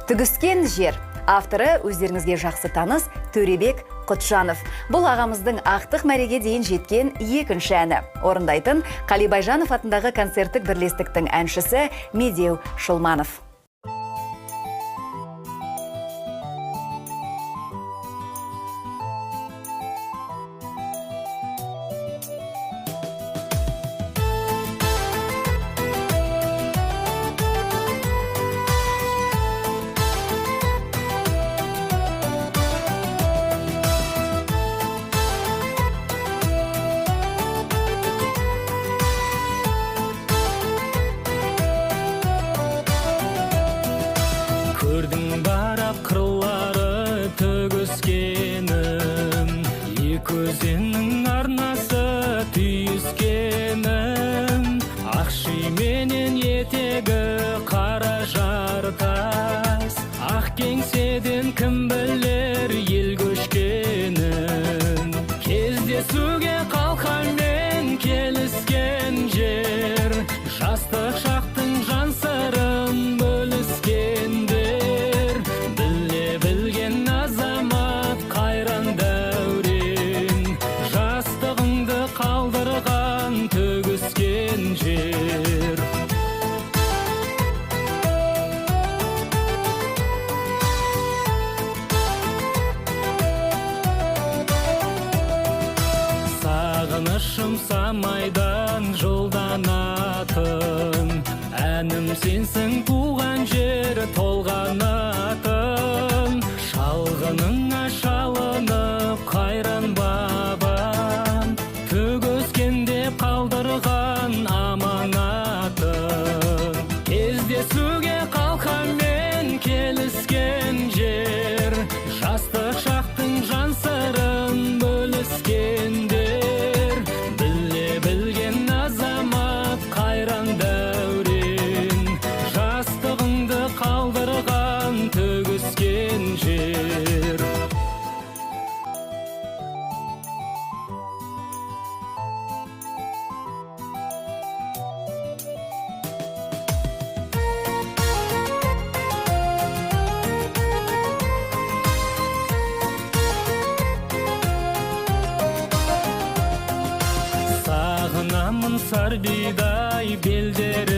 Түгіскен жер. Авторы өздеріңізге жақсы таныс Төребек Құтжанов. Бұл ағамыздың ақтық мәреге дейін жеткен екінші әні. Орындайтын Қали Байжанов атындағы концерттік бірлестіктің әншісі Медеу Шылманов. Көрдің барап қырлары төгіскенім, екі өзеннің арнасы түйіскенім, ақши менен етегі қара жартас, ақ кеңседен кім білер ел көшкенін. Кездесуге қалқанмен келіскен жер, жастық шақтың жан сырын бөліскендер, біле білген азамат қайран дәурен, жастығыңды қалдырған төгіскен жер. Сағынышым самайдан жолданатын, әнім сенсің туған жер толғанатын. Шалғыныңа шалынып қайран бабам, төгіскенде қалдырған аманатын. Кездесуге қалқанмен келіскен жер, жастық шақтың жан сырын бөліскендер, біле білген азамат қайран дәурен, жастығыңды қалдырған төгіскен жер. Сағынамын сарбидай белдері